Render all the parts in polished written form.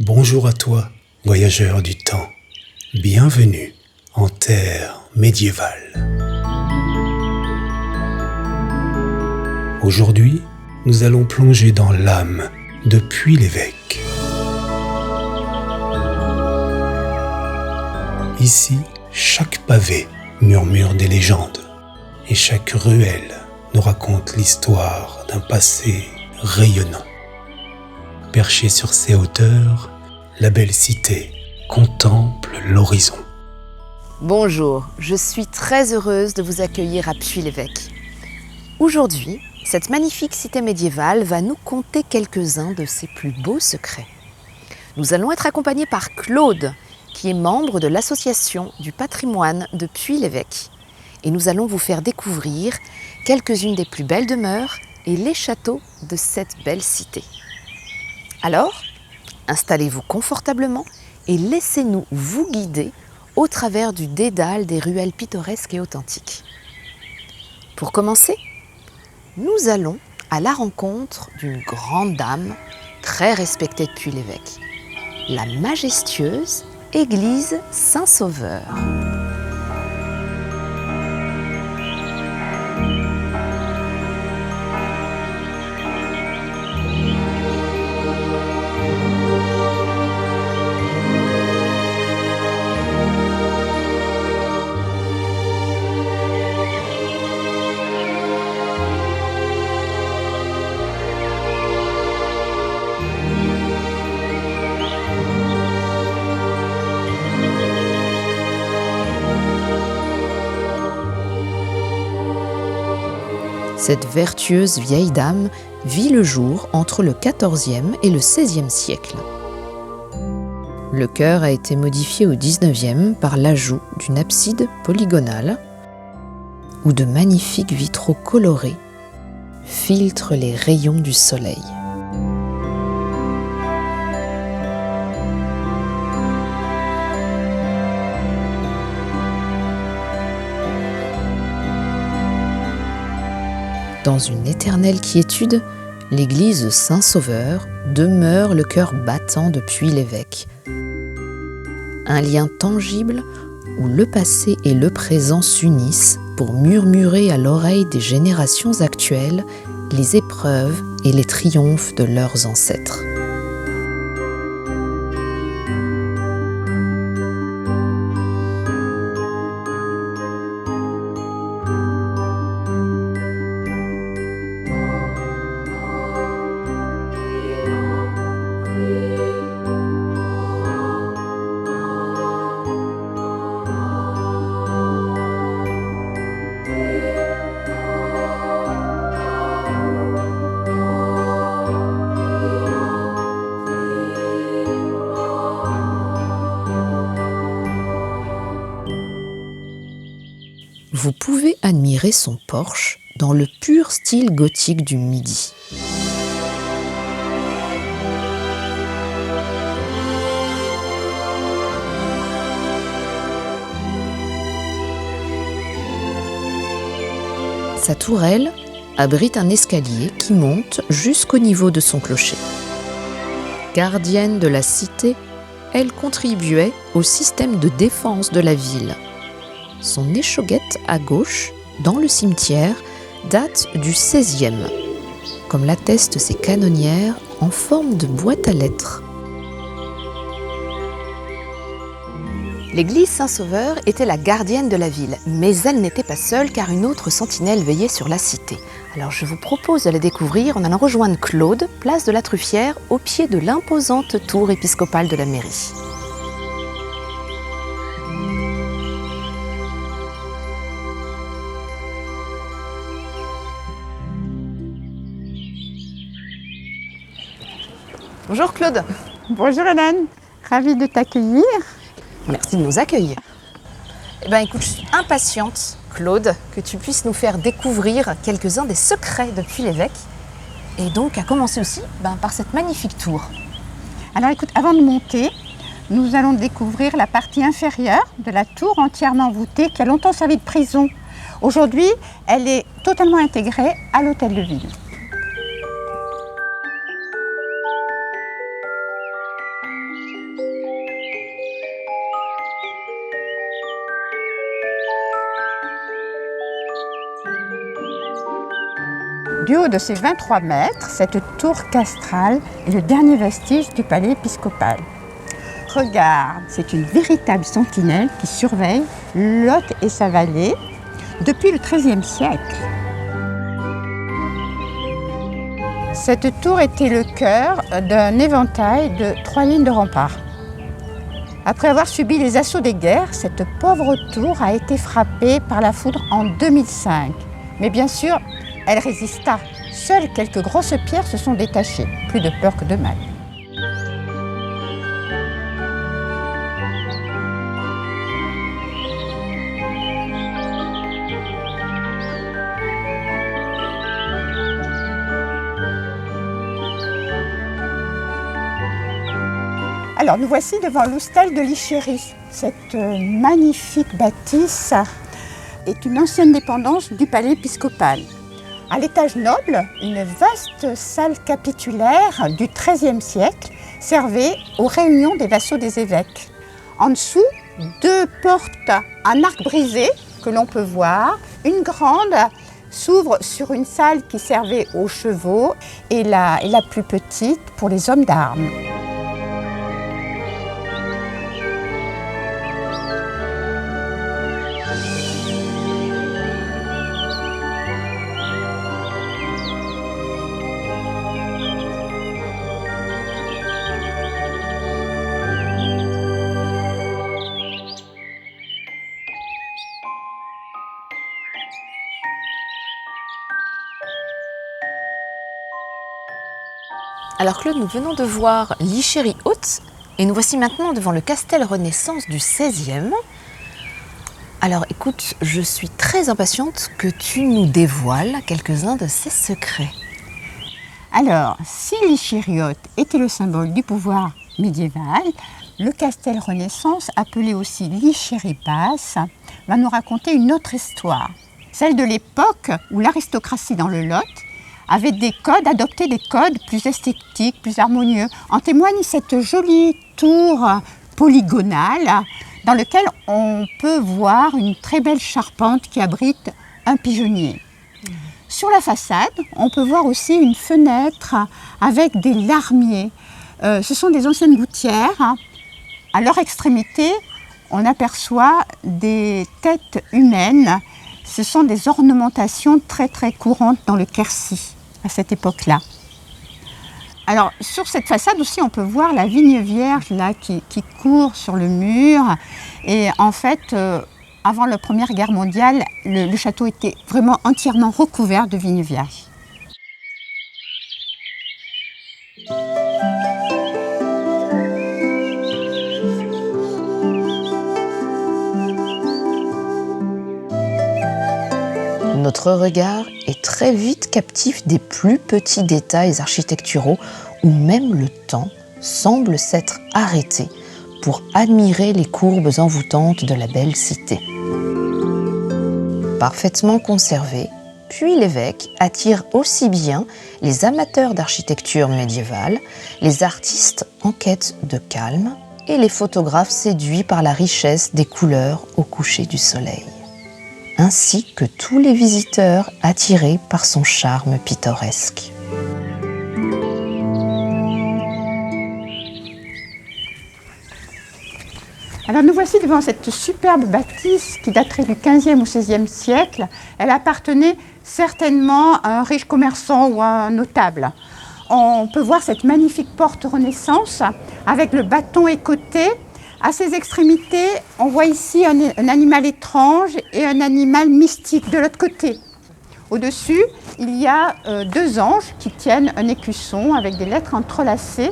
Bonjour à toi, voyageur du temps. Bienvenue en terre médiévale. Aujourd'hui, nous allons plonger dans l'âme de Puy-l'Évêque. Ici, chaque pavé murmure des légendes et chaque ruelle nous raconte l'histoire d'un passé rayonnant. Perchée sur ses hauteurs, la belle cité contemple l'horizon. Bonjour, je suis très heureuse de vous accueillir à Puy-l'Évêque. Aujourd'hui, cette magnifique cité médiévale va nous conter quelques-uns de ses plus beaux secrets. Nous allons être accompagnés par Claude, qui est membre de l'association du patrimoine de Puy-l'Évêque. Et nous allons vous faire découvrir quelques-unes des plus belles demeures et les châteaux de cette belle cité. Alors, installez-vous confortablement et laissez-nous vous guider au travers du dédale des ruelles pittoresques et authentiques. Pour commencer, nous allons à la rencontre d'une grande dame très respectée de Puy-l'Évêque, la majestueuse église Saint-Sauveur. Cette vertueuse vieille dame vit le jour entre le XIVe et le XVIe siècle. Le chœur a été modifié au XIXe par l'ajout d'une abside polygonale où de magnifiques vitraux colorés filtrent les rayons du soleil. Dans une éternelle quiétude, l'église Saint-Sauveur demeure le cœur battant de Puy-l'Évêque. Un lien tangible où le passé et le présent s'unissent pour murmurer à l'oreille des générations actuelles les épreuves et les triomphes de leurs ancêtres. Vous pouvez admirer son porche dans le pur style gothique du Midi. Sa tourelle abrite un escalier qui monte jusqu'au niveau de son clocher. Gardienne de la cité, elle contribuait au système de défense de la ville. Son échauguette à gauche, dans le cimetière, date du XVIe, comme l'attestent ses canonnières en forme de boîte à lettres. L'église Saint-Sauveur était la gardienne de la ville, mais elle n'était pas seule car une autre sentinelle veillait sur la cité. Alors je vous propose de la découvrir en allant rejoindre Claude, place de la Truffière, au pied de l'imposante tour épiscopale de la mairie. Bonjour Claude. Bonjour Hélène, ravie de t'accueillir. Merci de nous accueillir. Eh bien écoute, je suis impatiente, Claude, que tu puisses nous faire découvrir quelques-uns des secrets de Puy-l'Évêque. Et donc à commencer aussi par cette magnifique tour. Alors écoute, avant de monter, nous allons découvrir la partie inférieure de la tour entièrement voûtée qui a longtemps servi de prison. Aujourd'hui, elle est totalement intégrée à l'hôtel de ville. Du haut de ses 23 mètres, cette tour castrale est le dernier vestige du palais épiscopal. Regarde, c'est une véritable sentinelle qui surveille Lot et sa vallée depuis le XIIIe siècle. Cette tour était le cœur d'un éventail de 3 lignes de remparts. Après avoir subi les assauts des guerres, cette pauvre tour a été frappée par la foudre en 2005. Mais bien sûr, elle résista. Seules quelques grosses pierres se sont détachées. Plus de peur que de mal. Alors, nous voici devant l'Houstal de Lichéry. Cette magnifique bâtisse est une ancienne dépendance du palais épiscopal. À l'étage noble, une vaste salle capitulaire du XIIIe siècle servait aux réunions des vassaux des évêques. En dessous, 2 portes en arc brisé que l'on peut voir. Une grande s'ouvre sur une salle qui servait aux chevaux et la plus petite pour les hommes d'armes. Alors Claude, nous venons de voir Lichéry Haute et nous voici maintenant devant le Castel Renaissance du XVIe. Alors écoute, je suis très impatiente que tu nous dévoiles quelques-uns de ses secrets. Alors, si Lichéry Haute était le symbole du pouvoir médiéval, le Castel Renaissance, appelé aussi Lichéry Basse, va nous raconter une autre histoire. Celle de l'époque où l'aristocratie dans le Lot avait adopté des codes plus esthétiques, plus harmonieux. En témoigne cette jolie tour polygonale dans laquelle on peut voir une très belle charpente qui abrite un pigeonnier. Sur la façade, on peut voir aussi une fenêtre avec des larmiers. Ce sont des anciennes gouttières. À leur extrémité, on aperçoit des têtes humaines. Ce sont des ornementations très très courantes dans le Quercy à cette époque-là. Alors sur cette façade aussi on peut voir la vigne vierge là, qui court sur le mur. Et en fait, avant la Première Guerre mondiale, le château était vraiment entièrement recouvert de vignes vierges. Notre regard est très vite captif des plus petits détails architecturaux où même le temps semble s'être arrêté pour admirer les courbes envoûtantes de la belle cité. Parfaitement conservé, Puy-l'Évêque attire aussi bien les amateurs d'architecture médiévale, les artistes en quête de calme et les photographes séduits par la richesse des couleurs au coucher du soleil, ainsi que tous les visiteurs attirés par son charme pittoresque. Alors nous voici devant cette superbe bâtisse qui daterait du XVe ou XVIe siècle. Elle appartenait certainement à un riche commerçant ou à un notable. On peut voir cette magnifique porte Renaissance avec le bâton écoté. À ses extrémités, on voit ici un animal étrange et un animal mystique de l'autre côté. Au-dessus, il y a 2 anges qui tiennent un écusson avec des lettres entrelacées.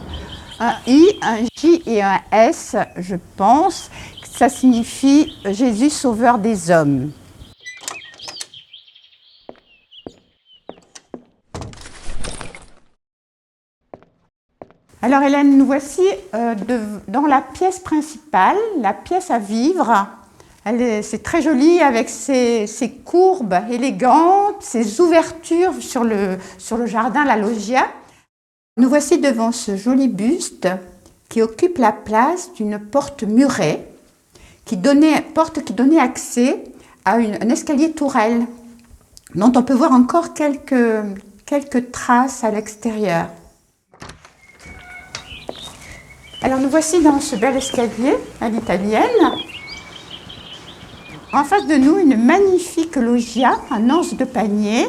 Un I, un J et un S, je pense que ça signifie Jésus sauveur des hommes. Alors Hélène, nous voici dans la pièce principale, la pièce à vivre. C'est très joli avec ses courbes élégantes, ses ouvertures sur le jardin, la loggia. Nous voici devant ce joli buste qui occupe la place d'une porte murée, porte qui donnait accès à un escalier tourelle, dont on peut voir encore quelques quelques traces à l'extérieur. Alors nous voici dans ce bel escalier à l'italienne. En face de nous, une magnifique loggia en anse de panier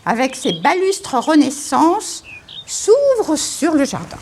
avec ses balustres Renaissance s'ouvre sur le jardin.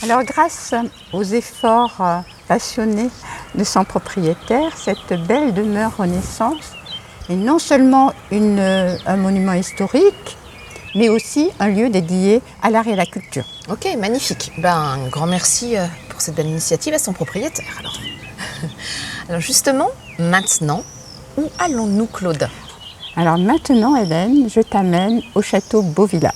Alors grâce aux efforts passionnés de son propriétaire, cette belle demeure Renaissance est non seulement un monument historique, mais aussi un lieu dédié à l'art et à la culture. Ok, magnifique. Un grand merci pour cette belle initiative à son propriétaire. Alors justement, maintenant, où allons-nous, Claude? Alors maintenant, Hélène, je t'amène au château Beauvilla.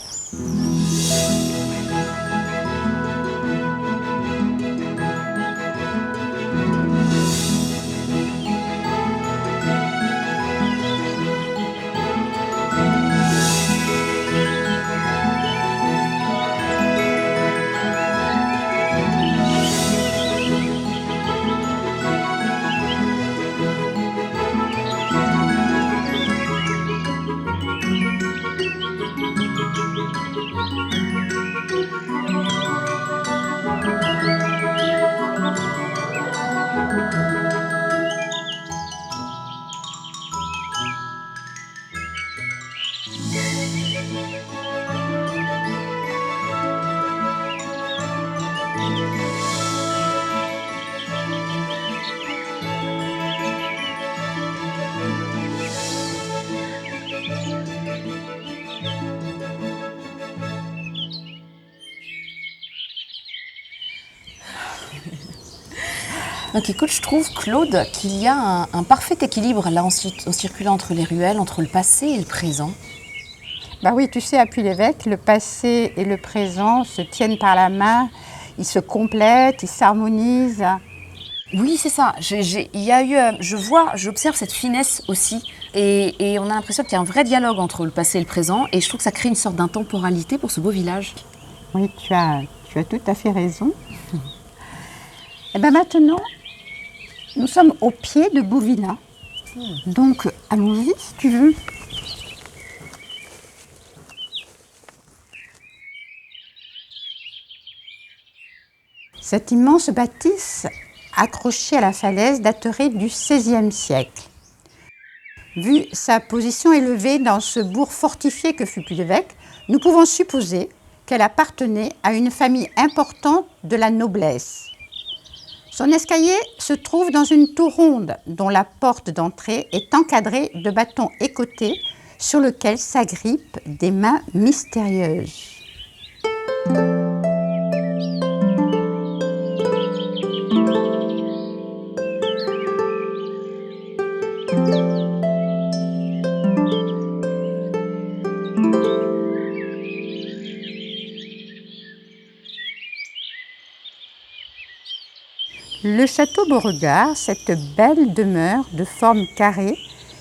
Donc écoute, je trouve, Claude, qu'il y a un parfait équilibre là en circulant entre les ruelles, entre le passé et le présent. Oui, tu sais, à Puy-l'Évêque, le passé et le présent se tiennent par la main, ils se complètent, ils s'harmonisent. Oui, c'est ça. J'observe cette finesse aussi. Et on a l'impression qu'il y a un vrai dialogue entre le passé et le présent. Et je trouve que ça crée une sorte d'intemporalité pour ce beau village. Oui, tu as tout à fait raison. Et maintenant, nous sommes au pied de Beauvilla. Donc, allons-y si tu veux. Cette immense bâtisse accrochée à la falaise daterait du XVIe siècle. Vu sa position élevée dans ce bourg fortifié que fut Puy-l'Évêque, nous pouvons supposer qu'elle appartenait à une famille importante de la noblesse. Son escalier se trouve dans une tour ronde dont la porte d'entrée est encadrée de bâtons écotés sur lesquels s'agrippent des mains mystérieuses. Le château Beauregard, cette belle demeure de forme carrée,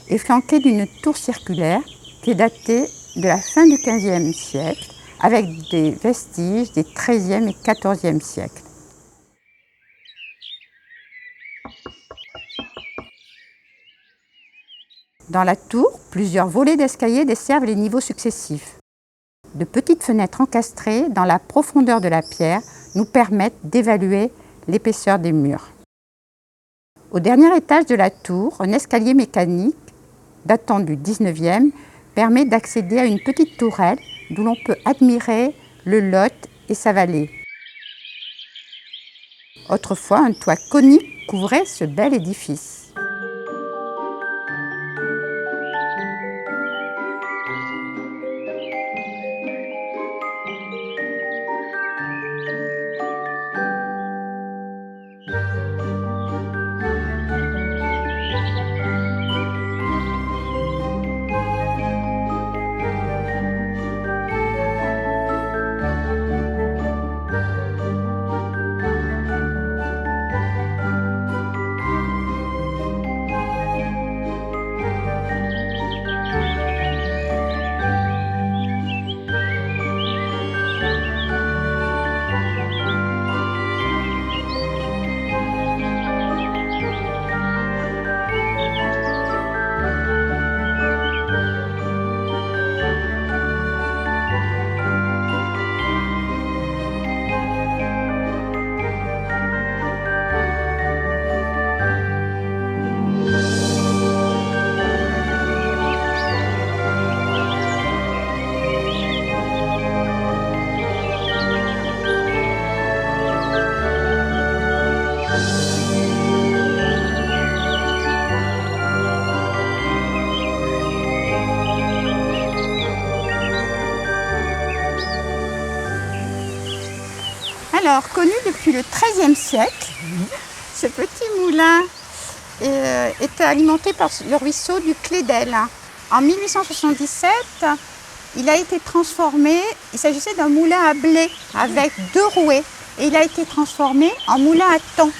est flanquée d'une tour circulaire qui est datée de la fin du XVe siècle, avec des vestiges des XIIIe et XIVe siècles. Dans la tour, plusieurs volets d'escalier desservent les niveaux successifs. De petites fenêtres encastrées dans la profondeur de la pierre nous permettent d'évaluer l'épaisseur des murs. Au dernier étage de la tour, un escalier mécanique datant du XIXe permet d'accéder à une petite tourelle d'où l'on peut admirer le Lot et sa vallée. Autrefois, un toit conique couvrait ce bel édifice. Alors, connu depuis le XIIIe siècle, ce petit moulin était alimenté par le ruisseau du Clédel. En 1877, il a été transformé, il s'agissait d'un moulin à blé avec 2 rouets et il a été transformé en moulin à thon.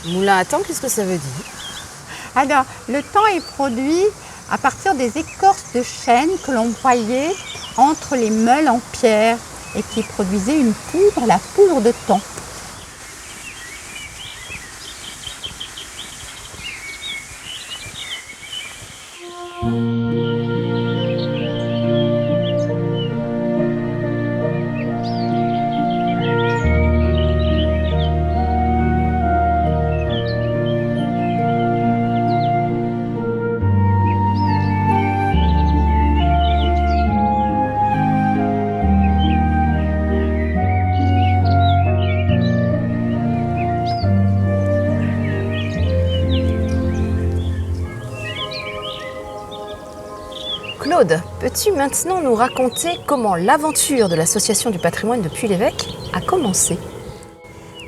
Moulin à thon, qu'est-ce que ça veut dire? Alors, le thon est produit à partir des écorces de chêne que l'on broyait entre les meules en pierre et qui produisait une poudre, la poudre de thon. Claude, peux-tu maintenant nous raconter comment l'aventure de l'Association du patrimoine de Puy-l'Évêque a commencé?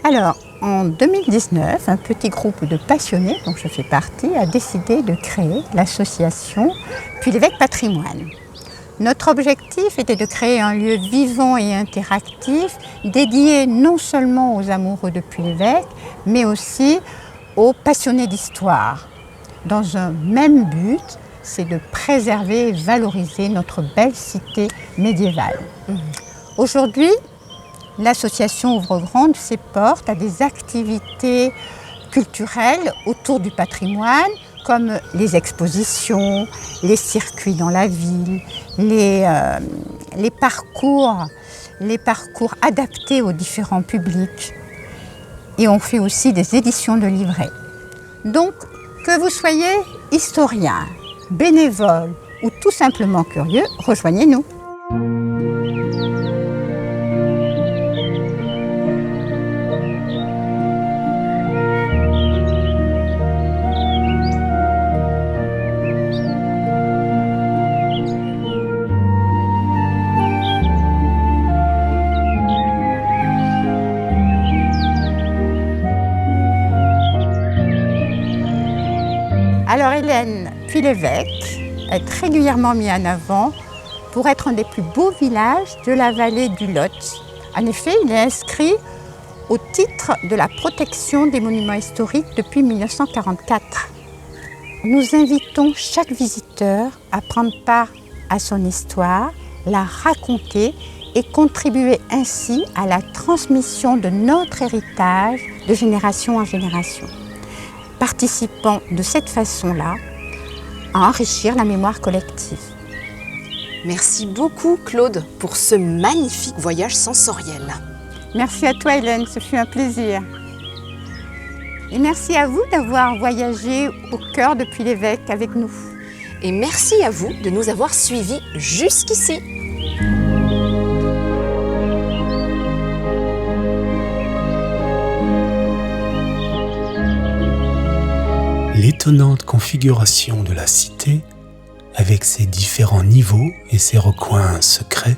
Alors, en 2019, un petit groupe de passionnés, dont je fais partie, a décidé de créer l'association Puy-l'Évêque Patrimoine. Notre objectif était de créer un lieu vivant et interactif, dédié non seulement aux amoureux de Puy-l'Évêque, mais aussi aux passionnés d'histoire, dans un même but, c'est de préserver et valoriser notre belle cité médiévale. Aujourd'hui, l'association ouvre grande ses portes à des activités culturelles autour du patrimoine, comme les expositions, les circuits dans la ville, les parcours adaptés aux différents publics. Et on fait aussi des éditions de livrets. Donc, que vous soyez historien, bénévole ou tout simplement curieux, rejoignez-nous. Alors Hélène, Puy-l'Évêque est régulièrement mis en avant pour être un des plus beaux villages de la vallée du Lot. En effet, il est inscrit au titre de la protection des monuments historiques depuis 1944. Nous invitons chaque visiteur à prendre part à son histoire, la raconter et contribuer ainsi à la transmission de notre héritage de génération en génération. Participant de cette façon-là à enrichir la mémoire collective. Merci beaucoup Claude pour ce magnifique voyage sensoriel. Merci à toi Hélène, ce fut un plaisir. Et merci à vous d'avoir voyagé au cœur de Puy-l'Évêque avec nous. Et merci à vous de nous avoir suivis jusqu'ici. L'étonnante configuration de la cité, avec ses différents niveaux et ses recoins secrets,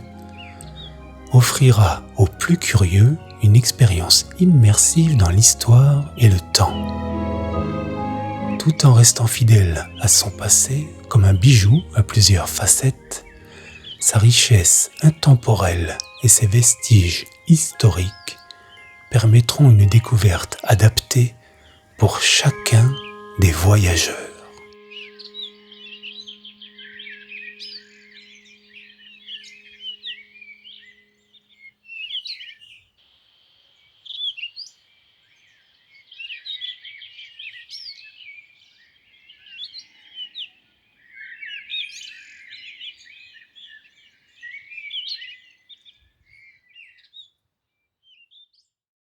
offrira aux plus curieux une expérience immersive dans l'histoire et le temps. Tout en restant fidèle à son passé, comme un bijou à plusieurs facettes, sa richesse intemporelle et ses vestiges historiques permettront une découverte adaptée pour chacun des voyageurs.